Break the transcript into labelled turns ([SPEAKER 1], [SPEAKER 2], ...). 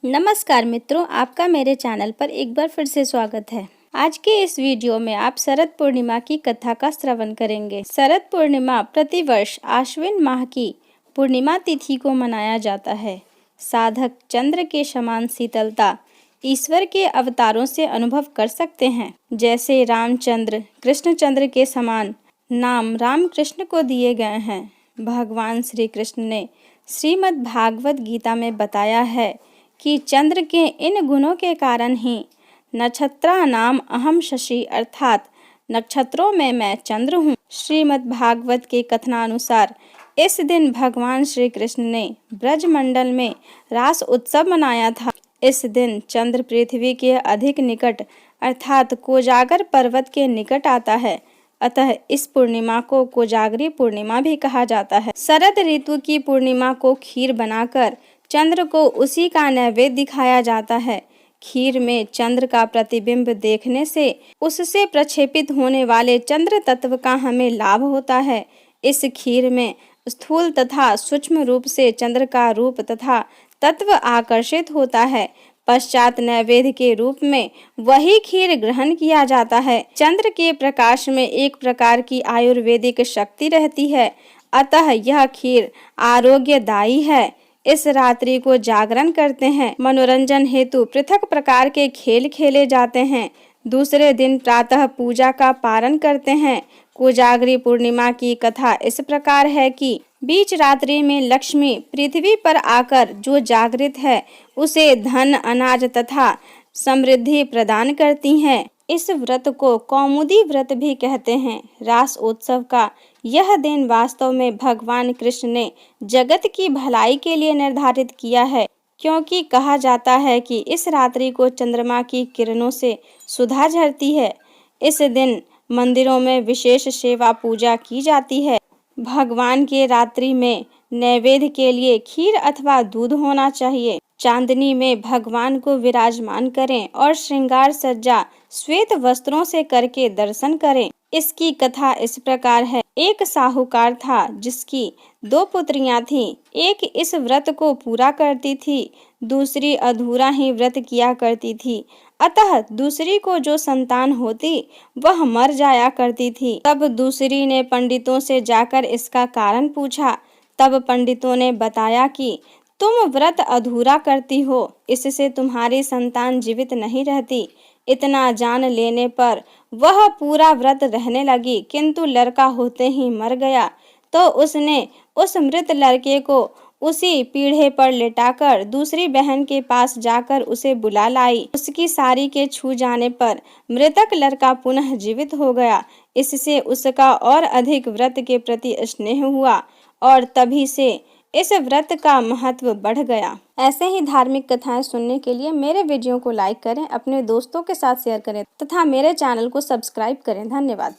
[SPEAKER 1] नमस्कार मित्रों, आपका मेरे चैनल पर एक बार फिर से स्वागत है। आज के इस वीडियो में आप शरद पूर्णिमा की कथा का श्रवण करेंगे। शरद पूर्णिमा प्रतिवर्ष आश्विन माह की पूर्णिमा तिथि को मनाया जाता है। साधक चंद्र के समान शीतलता ईश्वर के अवतारों से अनुभव कर सकते हैं। जैसे रामचंद्र कृष्णचंद्र के समान नाम रामकृष्ण को दिए गए हैं। भगवान श्री कृष्ण ने श्रीमद् भागवत गीता में बताया है कि चंद्र के इन गुणों के कारण ही नक्षत्रा नाम अहम शशि अर्थात नक्षत्रों में मैं चंद्र हूँ। श्रीमद् भागवत के कथनानुसार इस दिन भगवान श्री कृष्ण ने ब्रजमंडल में रास उत्सव मनाया था। इस दिन चंद्र पृथ्वी के अधिक निकट अर्थात कोजागर पर्वत के निकट आता है। अतः इस पूर्णिमा को कोजागरी पूर्णिमा भी कहा जाता है। शरद ऋतु की पूर्णिमा को खीर बनाकर चंद्र को उसी का नैवेद्य दिखाया जाता है। खीर में चंद्र का प्रतिबिंब देखने से उससे प्रक्षेपित होने वाले चंद्र तत्व का हमें लाभ होता है। इस खीर में स्थूल तथा सूक्ष्म रूप से चंद्र का रूप तथा तत्व आकर्षित होता है। पश्चात नैवेद्य के रूप में वही खीर ग्रहण किया जाता है। चंद्र के प्रकाश में एक प्रकार की आयुर्वेदिक शक्ति रहती है, अतः यह खीर आरोग्यदायी है। इस रात्रि को जागरण करते हैं। मनोरंजन हेतु पृथक प्रकार के खेल खेले जाते हैं। दूसरे दिन प्रातः पूजा का पारण करते हैं। कोजागरी पूर्णिमा की कथा इस प्रकार है कि बीच रात्रि में लक्ष्मी पृथ्वी पर आकर जो जागृत है उसे धन अनाज तथा समृद्धि प्रदान करती हैं। इस व्रत को कौमुदी व्रत भी कहते हैं। रास उत्सव का यह दिन वास्तव में भगवान कृष्ण ने जगत की भलाई के लिए निर्धारित किया है, क्योंकि कहा जाता है कि इस रात्रि को चंद्रमा की किरणों से सुधा झरती है। इस दिन मंदिरों में विशेष सेवा पूजा की जाती है। भगवान के रात्रि में नैवेद्य के लिए खीर अथवा दूध होना चाहिए। चांदनी में भगवान को विराजमान करें और श्रृंगार सज्जा श्वेत वस्त्रों से करके दर्शन करें। इसकी कथा इस प्रकार है। एक साहूकार था जिसकी 2 पुत्रियां थीं। एक इस व्रत को पूरा करती थी, दूसरी अधूरा ही व्रत किया करती थी। अतः दूसरी को जो संतान होती वह मर जाया करती थी। तब दूसरी ने पंडितों से जाकर इसका कारण पूछा। तब पंडितों ने बताया कि तुम व्रत अधूरा करती हो, इससे तुम्हारी संतान जीवित नहीं रहती। इतना जान लेने पर वह पूरा व्रत रहने लगी, किंतु लड़का होते ही मर गया। तो उसने उस मृत लड़के को उसी पीढ़े पर लेटाकर दूसरी बहन के पास जाकर उसे बुला लाई। उसकी सारी के छू जाने पर मृतक लड़का पुनः जीवित हो गया। इससे उसका और अधिक व्रत के प्रति स्नेह हुआ और तभी से इस व्रत का महत्व बढ़ गया। ऐसे ही धार्मिक कथाएं सुनने के लिए मेरे वीडियो को लाइक करें, अपने दोस्तों के साथ शेयर करें तथा मेरे चैनल को सब्सक्राइब करें। धन्यवाद।